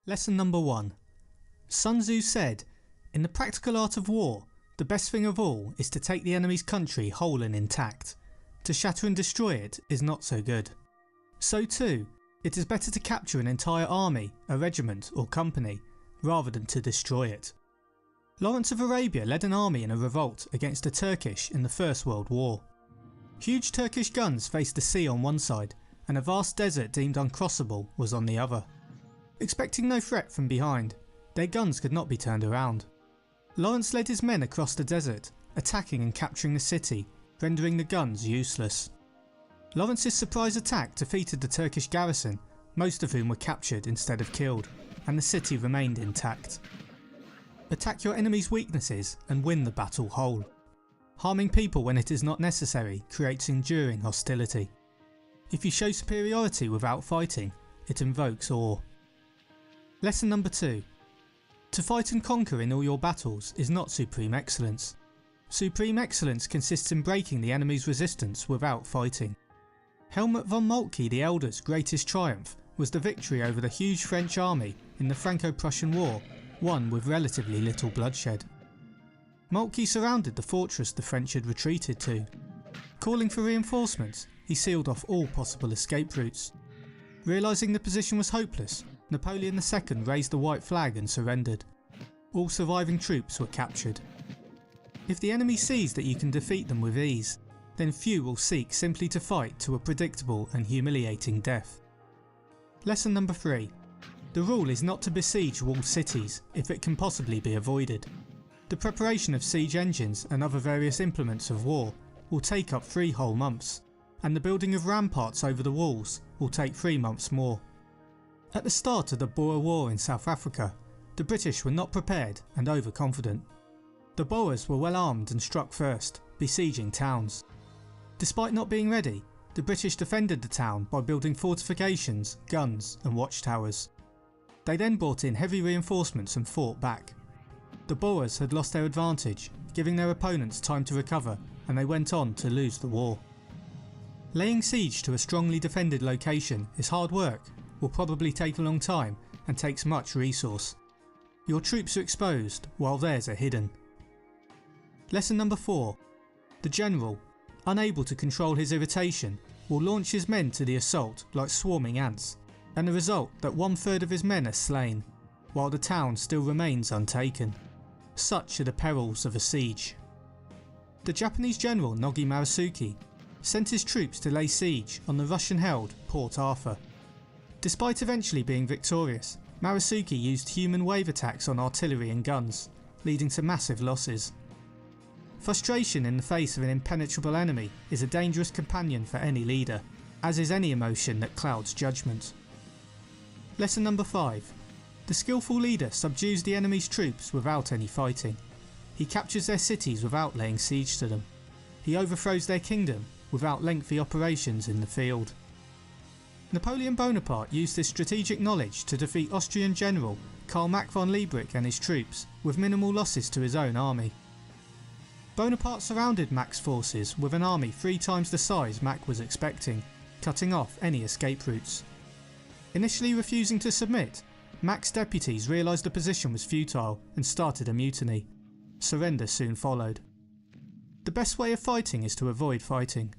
Lesson number 1. Sun Tzu said, "In the practical art of war, the best thing of all is to take the enemy's country whole and intact. To shatter and destroy it is not so good." So too, it is better to capture an entire army, a regiment or company, rather than to destroy it. Lawrence of Arabia led an army in a revolt against the Turkish in the First World War. Huge Turkish guns faced the sea on one side, and a vast desert deemed uncrossable was on the other. Expecting no threat from behind, their guns could not be turned around. Lawrence led his men across the desert, attacking and capturing the city, rendering the guns useless. Lawrence's surprise attack defeated the Turkish garrison, most of whom were captured instead of killed, and the city remained intact. Attack your enemy's weaknesses and win the battle whole. Harming people when it is not necessary creates enduring hostility. If you show superiority without fighting, it invokes awe. Lesson number 2. To fight and conquer in all your battles is not supreme excellence. Supreme excellence consists in breaking the enemy's resistance without fighting. Helmut von Moltke the Elder's greatest triumph was the victory over the huge French army in the Franco-Prussian War, won with relatively little bloodshed. Moltke surrounded the fortress the French had retreated to. Calling for reinforcements, he sealed off all possible escape routes. Realising the position was hopeless, Napoleon II raised the white flag and surrendered. All surviving troops were captured. If the enemy sees that you can defeat them with ease, then few will seek simply to fight to a predictable and humiliating death. Lesson number 3. The rule is not to besiege walled cities if it can possibly be avoided. The preparation of siege engines and other various implements of war will take up 3 whole months, and the building of ramparts over the walls will take 3 months more. At the start of the Boer War in South Africa, the British were not prepared and overconfident. The Boers were well armed and struck first, besieging towns. Despite not being ready, the British defended the town by building fortifications, guns and watchtowers. They then brought in heavy reinforcements and fought back. The Boers had lost their advantage, giving their opponents time to recover, and they went on to lose the war. Laying siege to a strongly defended location is hard work, will probably take a long time and takes much resource. Your troops are exposed while theirs are hidden. Lesson number 4. The general, unable to control his irritation, will launch his men to the assault like swarming ants, and the result that 1/3 of his men are slain, while the town still remains untaken. Such are the perils of a siege. The Japanese general Nogi Marisuke sent his troops to lay siege on the Russian-held Port Arthur. Despite eventually being victorious, Marisuke used human wave attacks on artillery and guns, leading to massive losses. Frustration in the face of an impenetrable enemy is a dangerous companion for any leader, as is any emotion that clouds judgment. Lesson number 5. The skillful leader subdues the enemy's troops without any fighting. He captures their cities without laying siege to them. He overthrows their kingdom without lengthy operations in the field. Napoleon Bonaparte used this strategic knowledge to defeat Austrian general Karl Mack von Liebig and his troops with minimal losses to his own army. Bonaparte surrounded Mack's forces with an army 3 times the size Mack was expecting, cutting off any escape routes. Initially refusing to submit, Mack's deputies realised the position was futile and started a mutiny. Surrender soon followed. The best way of fighting is to avoid fighting.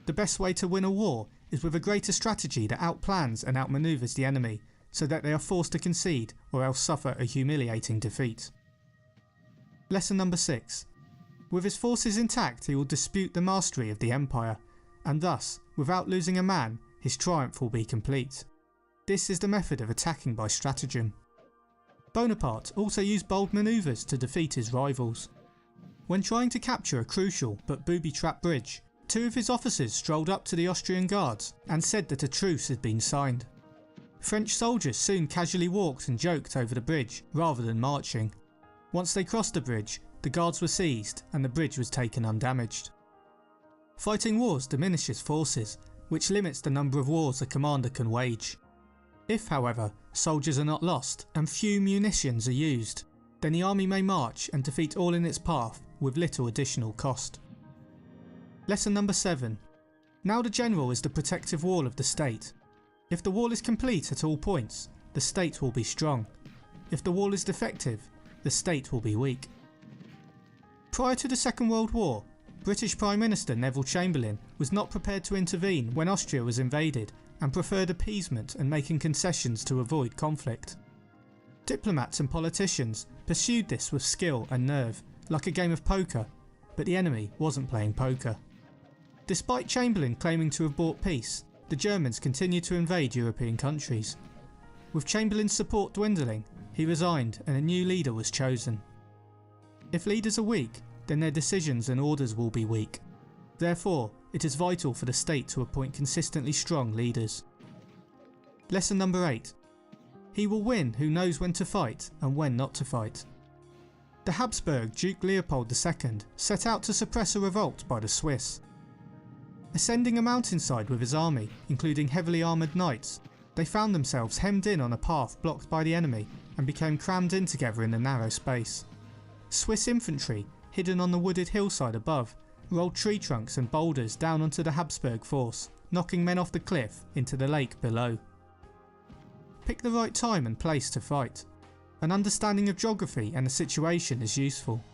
The best way to win a war is with a greater strategy that outplans and outmanoeuvres the enemy so that they are forced to concede or else suffer a humiliating defeat. Lesson number 6. With his forces intact, he will dispute the mastery of the empire, and thus, without losing a man, his triumph will be complete. This is the method of attacking by stratagem. Bonaparte also used bold manoeuvres to defeat his rivals. When trying to capture a crucial but booby-trapped bridge, 2 of his officers strolled up to the Austrian guards and said that a truce had been signed. French soldiers soon casually walked and joked over the bridge rather than marching. Once they crossed the bridge, the guards were seized and the bridge was taken undamaged. Fighting wars diminishes forces, which limits the number of wars a commander can wage. If, however, soldiers are not lost and few munitions are used, then the army may march and defeat all in its path with little additional cost. Lesson number 7. Now the general is the protective wall of the state. If the wall is complete at all points, the state will be strong. If the wall is defective, the state will be weak. Prior to the Second World War, British Prime Minister Neville Chamberlain was not prepared to intervene when Austria was invaded and preferred appeasement and making concessions to avoid conflict. Diplomats and politicians pursued this with skill and nerve, like a game of poker, but the enemy wasn't playing poker. Despite Chamberlain claiming to have brought peace, the Germans continued to invade European countries. With Chamberlain's support dwindling, he resigned and a new leader was chosen. If leaders are weak, then their decisions and orders will be weak. Therefore, it is vital for the state to appoint consistently strong leaders. Lesson number 8. He will win who knows when to fight and when not to fight. The Habsburg Duke Leopold II set out to suppress a revolt by the Swiss. Ascending a mountainside with his army, including heavily armoured knights, they found themselves hemmed in on a path blocked by the enemy and became crammed in together in a narrow space. Swiss infantry, hidden on the wooded hillside above, rolled tree trunks and boulders down onto the Habsburg force, knocking men off the cliff into the lake below. Pick the right time and place to fight. An understanding of geography and the situation is useful.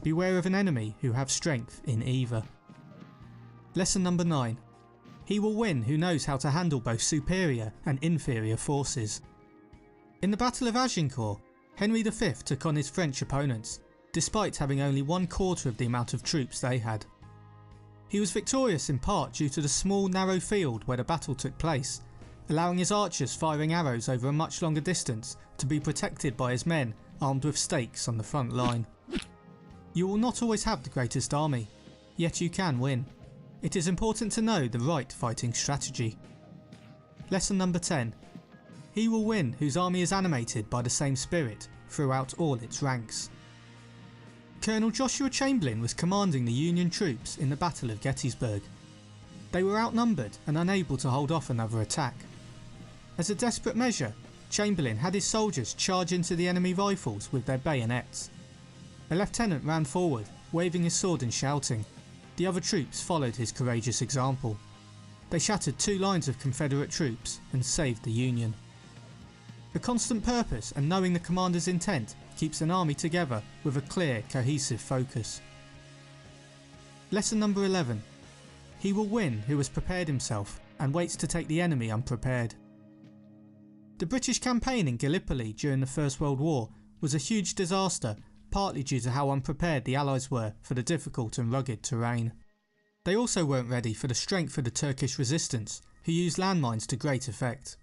Beware of an enemy who have strength in either. Lesson number 9. He will win who knows how to handle both superior and inferior forces. In the Battle of Agincourt, Henry V took on his French opponents, despite having only 1/4 of the amount of troops they had. He was victorious in part due to the small narrow field where the battle took place, allowing his archers firing arrows over a much longer distance to be protected by his men armed with stakes on the front line. You will not always have the greatest army, yet you can win. It is important to know the right fighting strategy. Lesson number 10. He will win whose army is animated by the same spirit throughout all its ranks. Colonel Joshua Chamberlain was commanding the Union troops in the Battle of Gettysburg. They were outnumbered and unable to hold off another attack. As a desperate measure, Chamberlain had his soldiers charge into the enemy rifles with their bayonets. A lieutenant ran forward, waving his sword and shouting. The other troops followed his courageous example. They shattered 2 lines of Confederate troops and saved the Union. A constant purpose and knowing the commander's intent keeps an army together with a clear, cohesive focus. Lesson number 11. He will win who has prepared himself and waits to take the enemy unprepared. The British campaign in Gallipoli during the First World War was a huge disaster, partly due to how unprepared the Allies were for the difficult and rugged terrain. They also weren't ready for the strength of the Turkish resistance, who used landmines to great effect.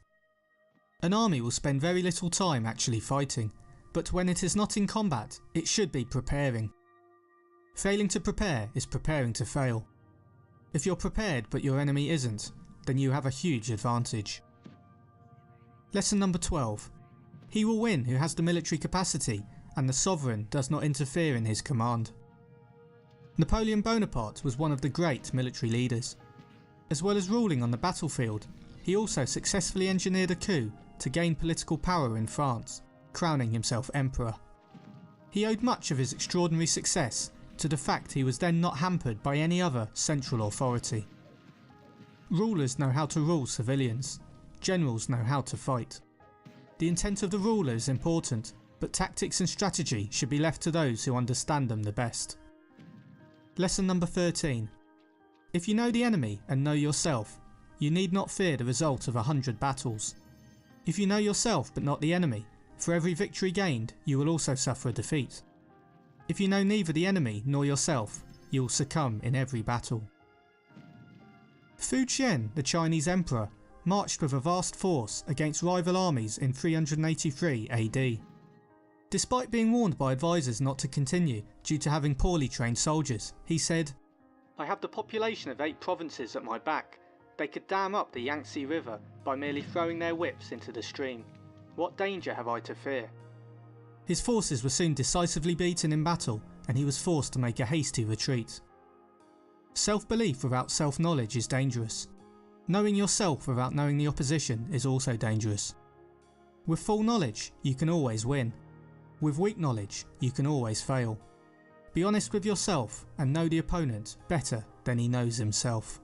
An army will spend very little time actually fighting, but when it is not in combat, it should be preparing. Failing to prepare is preparing to fail. If you're prepared but your enemy isn't, then you have a huge advantage. Lesson number 12. He will win who has the military capacity and the sovereign does not interfere in his command. Napoleon Bonaparte was one of the great military leaders. As well as ruling on the battlefield, he also successfully engineered a coup to gain political power in France, crowning himself emperor. He owed much of his extraordinary success to the fact he was then not hampered by any other central authority. Rulers know how to rule civilians. Generals know how to fight. The intent of the ruler is important, but tactics and strategy should be left to those who understand them the best. Lesson number 13. If you know the enemy and know yourself, you need not fear the result of 100 battles. If you know yourself but not the enemy, for every victory gained you will also suffer a defeat. If you know neither the enemy nor yourself, you will succumb in every battle. Fu Jian, the Chinese emperor, marched with a vast force against rival armies in 383 AD. Despite being warned by advisors not to continue due to having poorly trained soldiers, he said, "I have the population of 8 provinces at my back. They could dam up the Yangtze River by merely throwing their whips into the stream. What danger have I to fear?" His forces were soon decisively beaten in battle and he was forced to make a hasty retreat. Self-belief without self-knowledge is dangerous. Knowing yourself without knowing the opposition is also dangerous. With full knowledge, you can always win. With weak knowledge, you can always fail. Be honest with yourself and know the opponent better than he knows himself.